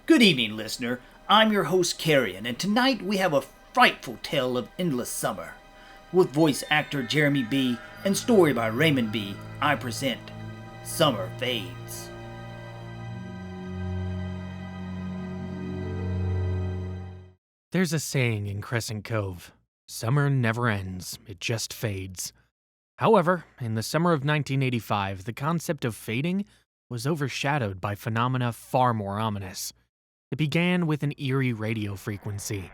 Good evening, listener. I'm your host, Carrion, and tonight we have a frightful tale of endless summer. With voice actor Jeramy B and story by Raymond B, I present Summer Fades. There's a saying in Crescent Cove, summer never ends, it just fades. However, in the summer of 1985, the concept of fading was overshadowed by phenomena far more ominous. It began with an eerie radio frequency,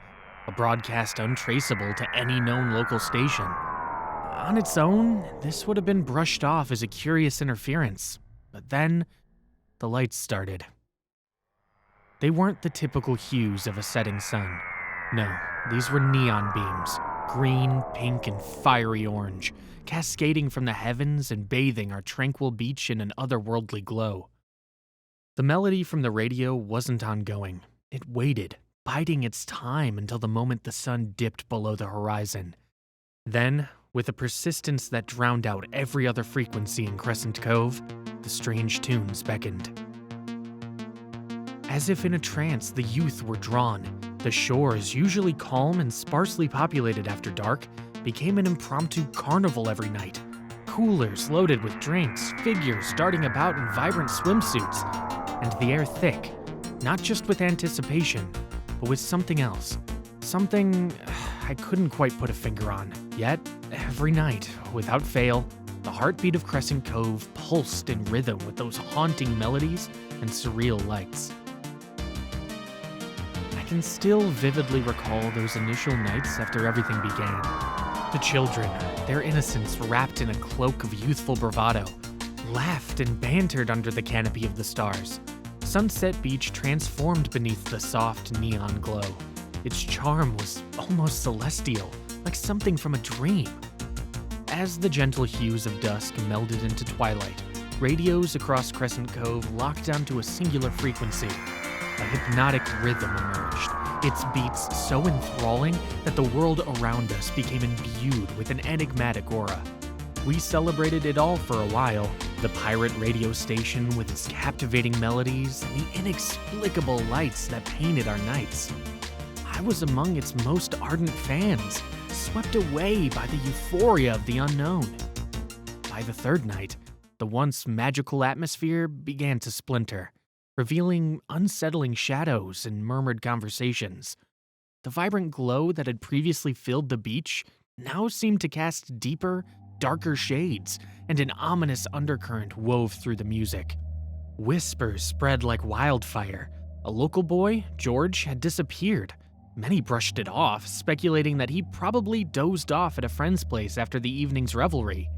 a broadcast untraceable to any known local station. On its own, this would have been brushed off as a curious interference, but then the lights started. They weren't the typical hues of a setting sun. No, these were neon beams, green, pink, and fiery orange, cascading from the heavens and bathing our tranquil beach in an otherworldly glow. The melody from the radio wasn't ongoing. It waited, biding its time until the moment the sun dipped below the horizon. Then, with a persistence that drowned out every other frequency in Crescent Cove, the strange tunes beckoned. As if in a trance, the youth were drawn. The shores, usually calm and sparsely populated after dark, became an impromptu carnival every night. Coolers loaded with drinks, figures darting about in vibrant swimsuits, and the air thick, not just with anticipation, but with something else. Something I couldn't quite put a finger on. Yet, every night, without fail, the heartbeat of Crescent Cove pulsed in rhythm with those haunting melodies and surreal lights. I can still vividly recall those initial nights after everything began. The children, their innocence wrapped in a cloak of youthful bravado, laughed and bantered under the canopy of the stars. Sunset Beach transformed beneath the soft neon glow. Its charm was almost celestial, like something from a dream. As the gentle hues of dusk melded into twilight, radios across Crescent Cove locked onto a singular frequency. A hypnotic rhythm emerged, its beats so enthralling that the world around us became imbued with an enigmatic aura. We celebrated it all for a while, the pirate radio station with its captivating melodies and the inexplicable lights that painted our nights. I was among its most ardent fans, swept away by the euphoria of the unknown. By the third night, the once magical atmosphere began to splinter, revealing unsettling shadows and murmured conversations. The vibrant glow that had previously filled the beach now seemed to cast deeper, darker shades, and an ominous undercurrent wove through the music. Whispers spread like wildfire. A local boy, George, had disappeared. Many brushed it off, speculating that he probably dozed off at a friend's place after the evening's revelry.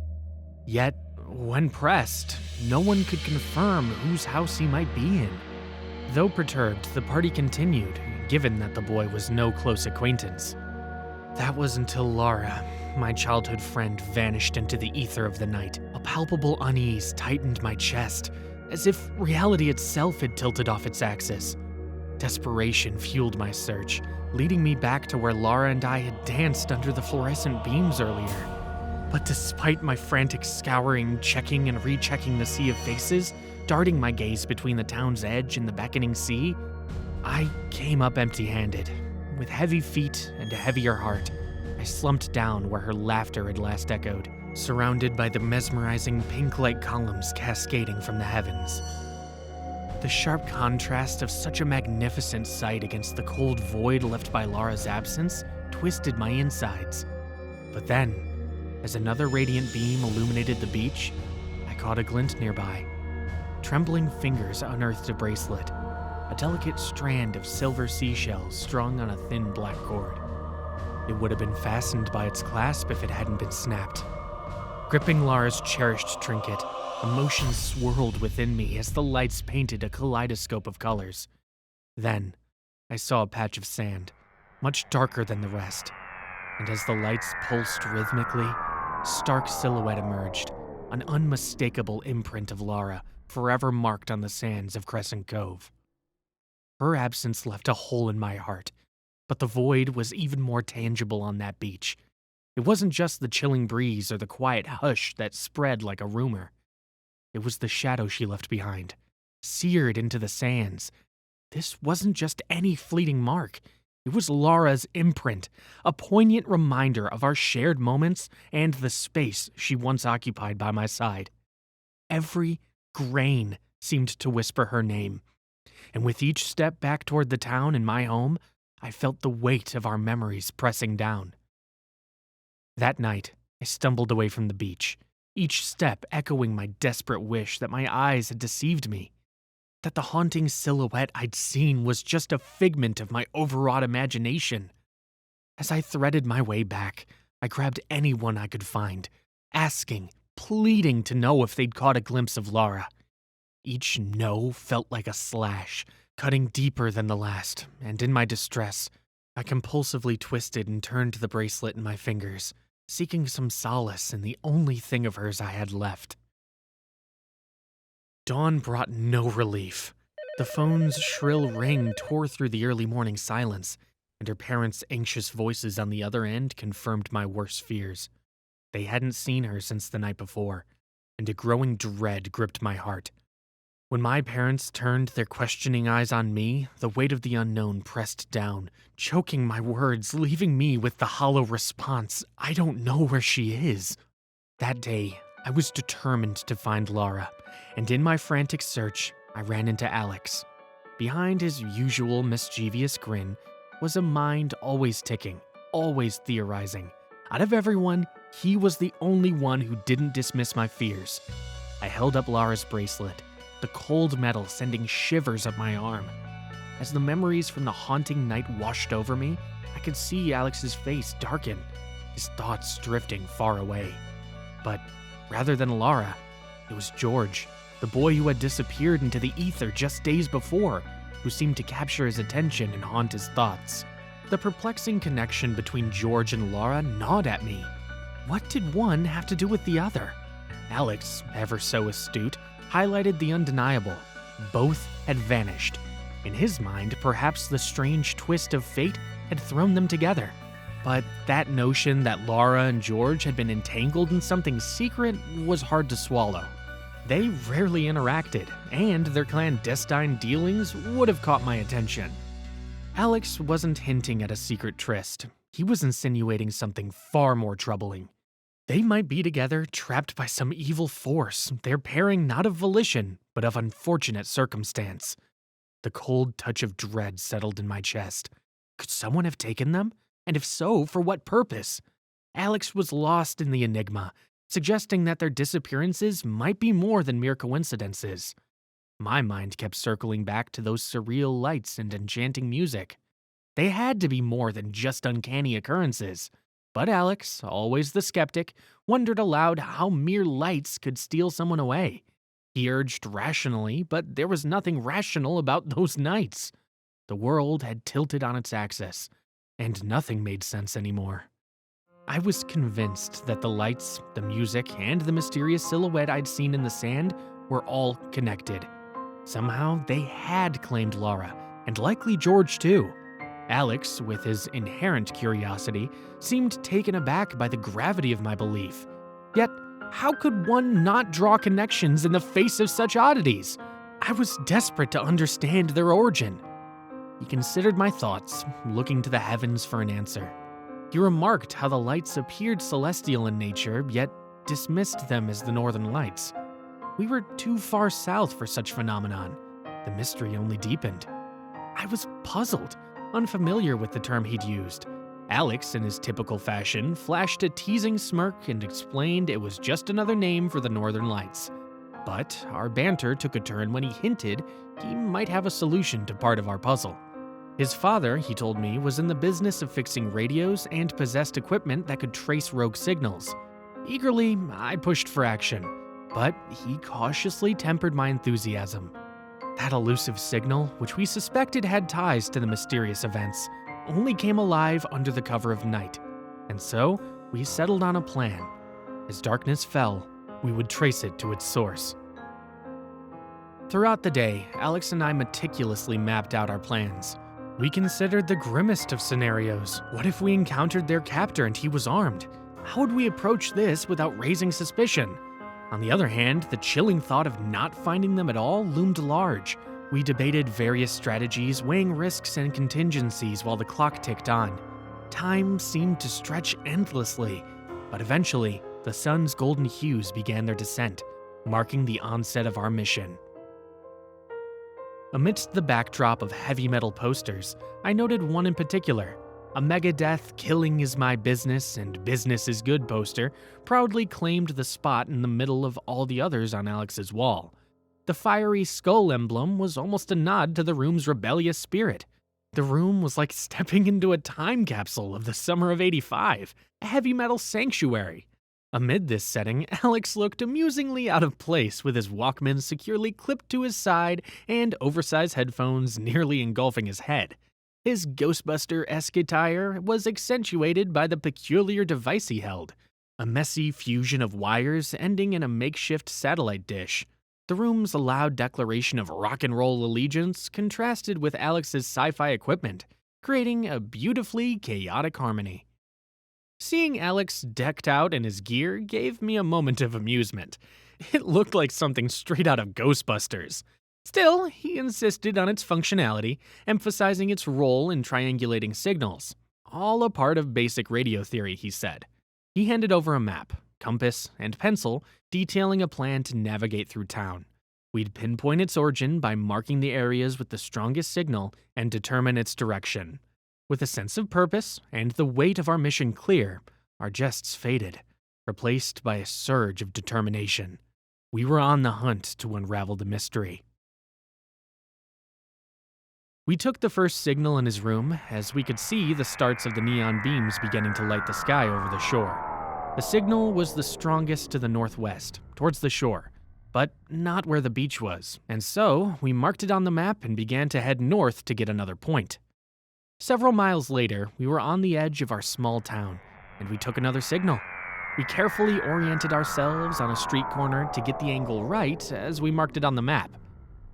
Yet, when pressed, no one could confirm whose house he might be in. Though perturbed, the party continued, given that the boy was no close acquaintance. That was until Laura, my childhood friend, vanished into the ether of the night. A palpable unease tightened my chest, as if reality itself had tilted off its axis. Desperation fueled my search, leading me back to where Laura and I had danced under the fluorescent beams earlier. But despite my frantic scouring, checking and rechecking the sea of faces, darting my gaze between the town's edge and the beckoning sea, I came up empty-handed. With heavy feet and a heavier heart, I slumped down where her laughter had last echoed, surrounded by the mesmerizing pink-light columns cascading from the heavens. The sharp contrast of such a magnificent sight against the cold void left by Laura's absence twisted my insides. But then, as another radiant beam illuminated the beach, I caught a glint nearby. Trembling fingers unearthed a bracelet, a delicate strand of silver seashells strung on a thin black cord. It would have been fastened by its clasp if it hadn't been snapped. Gripping Laura's cherished trinket, emotions swirled within me as the lights painted a kaleidoscope of colors. Then, I saw a patch of sand, much darker than the rest, and as the lights pulsed rhythmically, stark silhouette emerged, an unmistakable imprint of Laura, forever marked on the sands of Crescent Cove. Her absence left a hole in my heart, but the void was even more tangible on that beach. It wasn't just the chilling breeze or the quiet hush that spread like a rumor. It was the shadow she left behind, seared into the sands, This wasn't just any fleeting mark. It was Laura's imprint, a poignant reminder of our shared moments and the space she once occupied by my side. Every grain seemed to whisper her name, and with each step back toward the town and my home, I felt the weight of our memories pressing down. That night, I stumbled away from the beach, each step echoing my desperate wish that my eyes had deceived me, that the haunting silhouette I'd seen was just a figment of my overwrought imagination. As I threaded my way back, I grabbed anyone I could find, asking, pleading to know if they'd caught a glimpse of Laura. Each no felt like a slash, cutting deeper than the last, and in my distress, I compulsively twisted and turned the bracelet in my fingers, seeking some solace in the only thing of hers I had left. Dawn brought no relief. The phone's shrill ring tore through the early morning silence, and her parents' anxious voices on the other end confirmed my worst fears. They hadn't seen her since the night before, and a growing dread gripped my heart. When my parents turned their questioning eyes on me, the weight of the unknown pressed down, choking my words, leaving me with the hollow response, "I don't know where she is." That day, I was determined to find Laura, and in my frantic search, I ran into Alex. Behind his usual mischievous grin was a mind always ticking, always theorizing. Out of everyone, he was the only one who didn't dismiss my fears. I held up Laura's bracelet, the cold metal sending shivers up my arm. As the memories from the haunting night washed over me, I could see Alex's face darken, his thoughts drifting far away. But rather than Laura, it was George, the boy who had disappeared into the ether just days before, who seemed to capture his attention and haunt his thoughts. The perplexing connection between George and Laura gnawed at me. What did one have to do with the other? Alex, ever so astute, highlighted the undeniable. Both had vanished. In his mind, perhaps the strange twist of fate had thrown them together. But that notion that Laura and George had been entangled in something secret was hard to swallow. They rarely interacted, and their clandestine dealings would have caught my attention. Alex wasn't hinting at a secret tryst. He was insinuating something far more troubling. They might be together, trapped by some evil force, their pairing not of volition, but of unfortunate circumstance. The cold touch of dread settled in my chest. Could someone have taken them? And if so, for what purpose? Alex was lost in the enigma, suggesting that their disappearances might be more than mere coincidences. My mind kept circling back to those surreal lights and enchanting music. They had to be more than just uncanny occurrences. But Alex, always the skeptic, wondered aloud how mere lights could steal someone away. He urged rationally, but there was nothing rational about those nights. The world had tilted on its axis, and nothing made sense anymore. I was convinced that the lights, the music, and the mysterious silhouette I'd seen in the sand were all connected. Somehow, they had claimed Laura, and likely George too. Alex, with his inherent curiosity, seemed taken aback by the gravity of my belief. Yet, how could one not draw connections in the face of such oddities? I was desperate to understand their origin. He considered my thoughts, looking to the heavens for an answer. He remarked how the lights appeared celestial in nature, yet dismissed them as the northern lights. We were too far south for such phenomenon. The mystery only deepened. I was puzzled, unfamiliar with the term he'd used. Alex, in his typical fashion, flashed a teasing smirk and explained it was just another name for the northern lights. But our banter took a turn when he hinted he might have a solution to part of our puzzle. His father, he told me, was in the business of fixing radios and possessed equipment that could trace rogue signals. Eagerly, I pushed for action, but he cautiously tempered my enthusiasm. That elusive signal, which we suspected had ties to the mysterious events, only came alive under the cover of night, and so we settled on a plan. As darkness fell, we would trace it to its source. Throughout the day, Alex and I meticulously mapped out our plans. We considered the grimmest of scenarios. What if we encountered their captor and he was armed? How would we approach this without raising suspicion? On the other hand, the chilling thought of not finding them at all loomed large. We debated various strategies, weighing risks and contingencies while the clock ticked on. Time seemed to stretch endlessly, but eventually, the sun's golden hues began their descent, marking the onset of our mission. Amidst the backdrop of heavy metal posters, I noted one in particular. A Megadeth "Killing is my business and business is good" poster proudly claimed the spot in the middle of all the others on Alex's wall. The fiery skull emblem was almost a nod to the room's rebellious spirit. The room was like stepping into a time capsule of the summer of '85, a heavy metal sanctuary. Amid this setting, Alex looked amusingly out of place with his Walkman securely clipped to his side and oversized headphones nearly engulfing his head. His Ghostbuster-esque attire was accentuated by the peculiar device he held, a messy fusion of wires ending in a makeshift satellite dish. The room's loud declaration of rock and roll allegiance contrasted with Alex's sci-fi equipment, creating a beautifully chaotic harmony. Seeing Alex decked out in his gear gave me a moment of amusement. It looked like something straight out of Ghostbusters. Still, he insisted on its functionality, emphasizing its role in triangulating signals. All a part of basic radio theory, he said. He handed over a map, compass, and pencil, detailing a plan to navigate through town. We'd pinpoint its origin by marking the areas with the strongest signal and determine its direction. With a sense of purpose and the weight of our mission clear, our jests faded, replaced by a surge of determination. We were on the hunt to unravel the mystery. We took the first signal in his room as we could see the starts of the neon beams beginning to light the sky over the shore. The signal was the strongest to the northwest, towards the shore, but not where the beach was, and so we marked it on the map and began to head north to get another point. Several miles later, we were on the edge of our small town, and we took another signal. We carefully oriented ourselves on a street corner to get the angle right as we marked it on the map.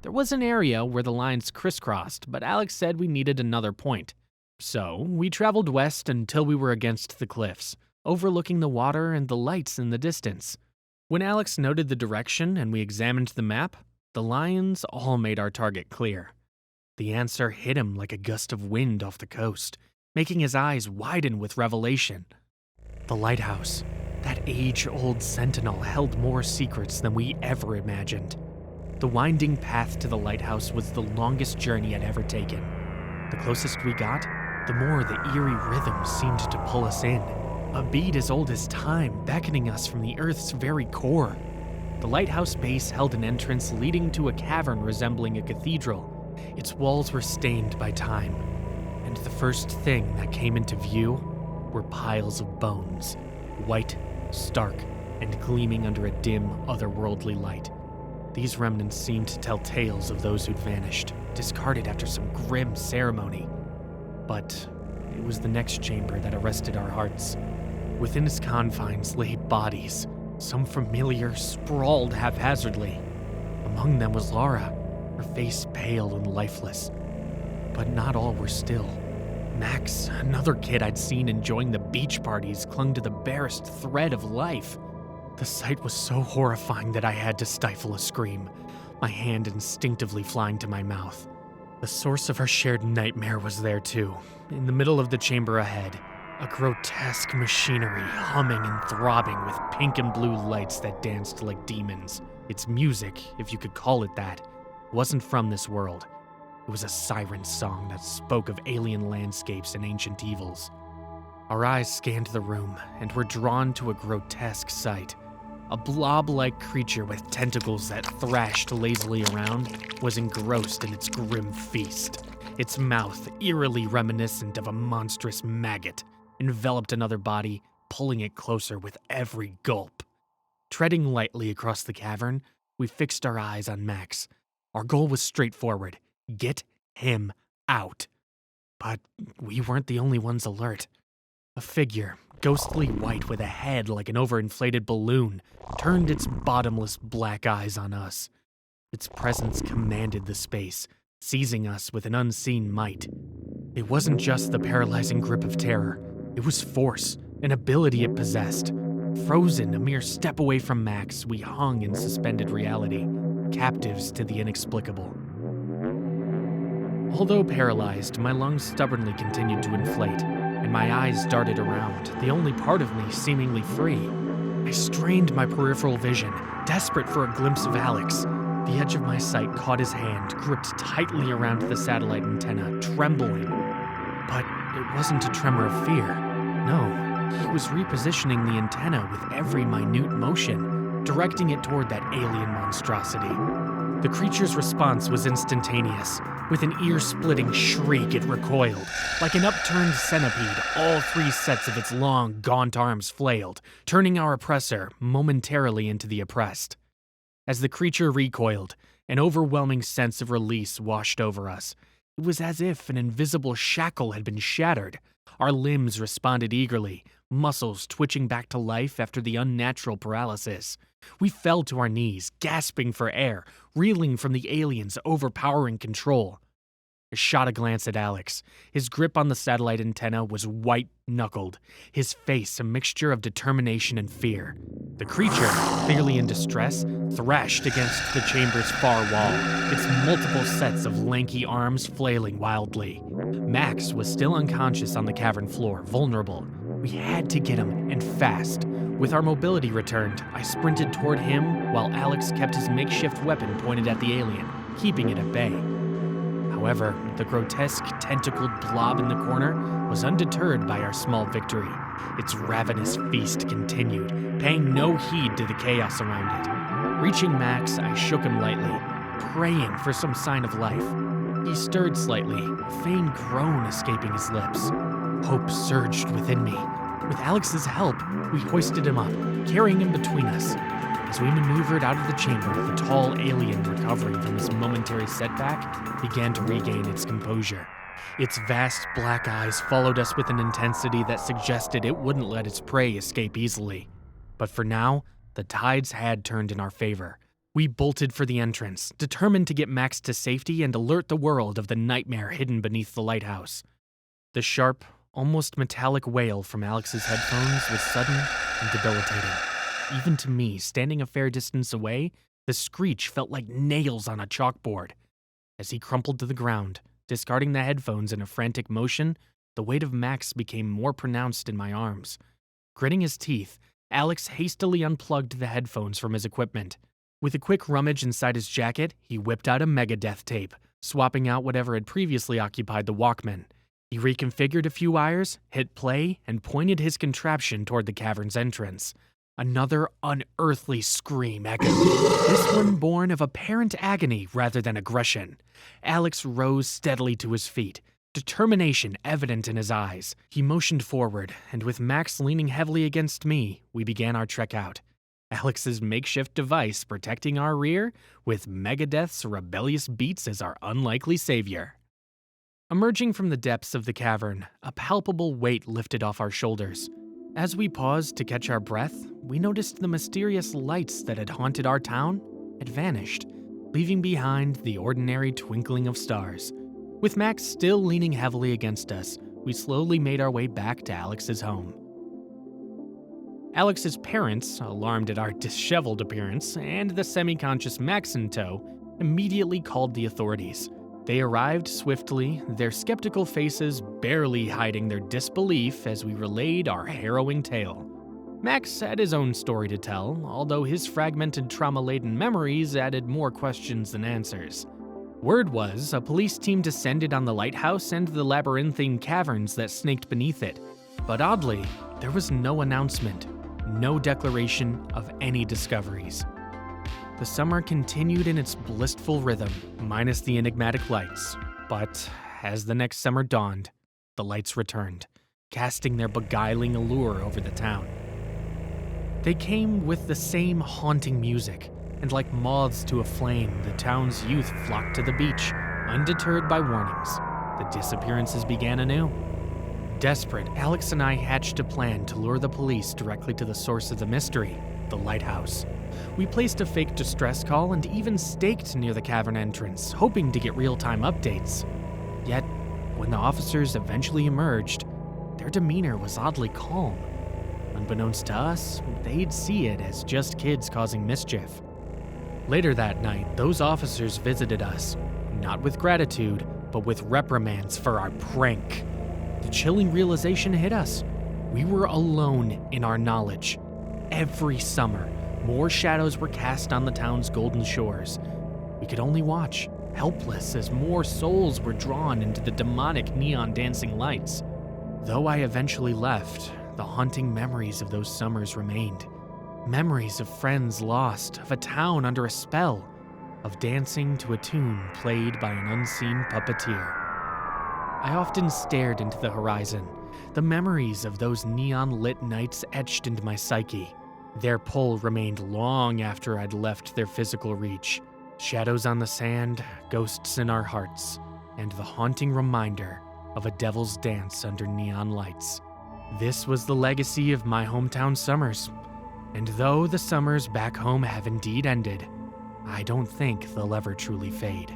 There was an area where the lines crisscrossed, but Alex said we needed another point. So, we traveled west until we were against the cliffs, overlooking the water and the lights in the distance. When Alex noted the direction and we examined the map, the lines all made our target clear. The answer hit him like a gust of wind off the coast, making his eyes widen with revelation. The lighthouse, that age-old sentinel, held more secrets than we ever imagined. The winding path to the lighthouse was the longest journey I'd ever taken. The closest we got, the more the eerie rhythm seemed to pull us in, a beat as old as time beckoning us from the Earth's very core. The lighthouse base held an entrance leading to a cavern resembling a cathedral. Its walls were stained by time, and the first thing that came into view were piles of bones, white, stark, and gleaming under a dim, otherworldly light. These remnants seemed to tell tales of those who'd vanished, discarded after some grim ceremony. But it was the next chamber that arrested our hearts. Within its confines lay bodies, some familiar, sprawled haphazardly. Among them was Laura, her face pale and lifeless. But not all were still. Max, another kid I'd seen enjoying the beach parties, clung to the barest thread of life. The sight was so horrifying that I had to stifle a scream, my hand instinctively flying to my mouth. The source of our shared nightmare was there too, in the middle of the chamber ahead. A grotesque machinery humming and throbbing with pink and blue lights that danced like demons. Its music, if you could call it that, wasn't from this world. It was a siren song that spoke of alien landscapes and ancient evils. Our eyes scanned the room and were drawn to a grotesque sight. A blob-like creature with tentacles that thrashed lazily around was engrossed in its grim feast. Its mouth, eerily reminiscent of a monstrous maggot, enveloped another body, pulling it closer with every gulp. Treading lightly across the cavern, we fixed our eyes on Max. Our goal was straightforward: get him out. But we weren't the only ones alert. A figure, ghostly white with a head like an overinflated balloon, turned its bottomless black eyes on us. Its presence commanded the space, seizing us with an unseen might. It wasn't just the paralyzing grip of terror. It was force, an ability it possessed. Frozen a mere step away from Max, we hung in suspended reality, captives to the inexplicable. Although paralyzed, my lungs stubbornly continued to inflate, and my eyes darted around, the only part of me seemingly free. I strained my peripheral vision, desperate for a glimpse of Alex. The edge of my sight caught his hand, gripped tightly around the satellite antenna, trembling. But it wasn't a tremor of fear. No, he was repositioning the antenna with every minute motion, directing it toward that alien monstrosity. The creature's response was instantaneous. With an ear-splitting shriek, it recoiled. Like an upturned centipede, all 3 sets of its long, gaunt arms flailed, turning our oppressor momentarily into the oppressed. As the creature recoiled, an overwhelming sense of release washed over us. It was as if an invisible shackle had been shattered. Our limbs responded eagerly, muscles twitching back to life after the unnatural paralysis. We fell to our knees, gasping for air, reeling from the alien's overpowering control. I shot a glance at Alex. His grip on the satellite antenna was white-knuckled, his face a mixture of determination and fear. The creature, clearly in distress, thrashed against the chamber's far wall, its multiple sets of lanky arms flailing wildly. Max was still unconscious on the cavern floor, vulnerable. We had to get him, and fast. With our mobility returned, I sprinted toward him while Alex kept his makeshift weapon pointed at the alien, keeping it at bay. However, the grotesque, tentacled blob in the corner was undeterred by our small victory. Its ravenous feast continued, paying no heed to the chaos around it. Reaching Max, I shook him lightly, praying for some sign of life. He stirred slightly, a faint groan escaping his lips. Hope surged within me. With Alex's help, we hoisted him up, carrying him between us. As we maneuvered out of the chamber, the tall alien, recovering from his momentary setback, began to regain its composure. Its vast black eyes followed us with an intensity that suggested it wouldn't let its prey escape easily. But for now, the tides had turned in our favor. We bolted for the entrance, determined to get Max to safety and alert the world of the nightmare hidden beneath the lighthouse. The sharp, almost metallic wail from Alex's headphones was sudden and debilitating. Even to me, standing a fair distance away, the screech felt like nails on a chalkboard. As he crumpled to the ground, discarding the headphones in a frantic motion, the weight of Max became more pronounced in my arms. Gritting his teeth, Alex hastily unplugged the headphones from his equipment. With a quick rummage inside his jacket, he whipped out a Megadeth tape, swapping out whatever had previously occupied the Walkman. He reconfigured a few wires, hit play, and pointed his contraption toward the cavern's entrance. Another unearthly scream echoed, this one born of apparent agony rather than aggression. Alex rose steadily to his feet, determination evident in his eyes. He motioned forward, and with Max leaning heavily against me, we began our trek out. Alex's makeshift device protecting our rear, with Megadeth's rebellious beats as our unlikely savior. Emerging from the depths of the cavern, a palpable weight lifted off our shoulders. As we paused to catch our breath, we noticed the mysterious lights that had haunted our town had vanished, leaving behind the ordinary twinkling of stars. With Max still leaning heavily against us, we slowly made our way back to Alex's home. Alex's parents, alarmed at our disheveled appearance and the semi-conscious Max in tow, immediately called the authorities. They arrived swiftly, their skeptical faces barely hiding their disbelief as we relayed our harrowing tale. Max had his own story to tell, although his fragmented trauma-laden memories added more questions than answers. Word was, a police team descended on the lighthouse and the labyrinthine caverns that snaked beneath it. But oddly, there was no announcement, no declaration of any discoveries. The summer continued in its blissful rhythm, minus the enigmatic lights. But as the next summer dawned, the lights returned, casting their beguiling allure over the town. They came with the same haunting music, and like moths to a flame, the town's youth flocked to the beach, undeterred by warnings. The disappearances began anew. Desperate, Alex and I hatched a plan to lure the police directly to the source of the mystery, the lighthouse. We placed a fake distress call and even staked near the cavern entrance, hoping to get real-time updates. Yet, when the officers eventually emerged, their demeanor was oddly calm. Unbeknownst to us, they'd see it as just kids causing mischief. Later that night, those officers visited us, not with gratitude, but with reprimands for our prank. The chilling realization hit us. We were alone in our knowledge. Every summer, more shadows were cast on the town's golden shores. We could only watch, helpless as more souls were drawn into the demonic neon dancing lights. Though I eventually left, the haunting memories of those summers remained. Memories of friends lost, of a town under a spell, of dancing to a tune played by an unseen puppeteer. I often stared into the horizon, the memories of those neon-lit nights etched into my psyche. Their pull remained long after I'd left their physical reach. Shadows on the sand, ghosts in our hearts, and the haunting reminder of a devil's dance under neon lights. This was the legacy of my hometown summers. And though the summers back home have indeed ended, I don't think they'll ever truly fade.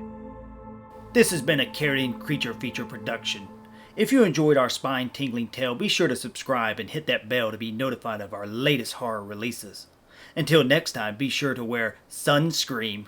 This has been a Carrion Creature Feature production. If you enjoyed our spine-tingling tale, be sure to subscribe and hit that bell to be notified of our latest horror releases. Until next time, be sure to wear sunscreen.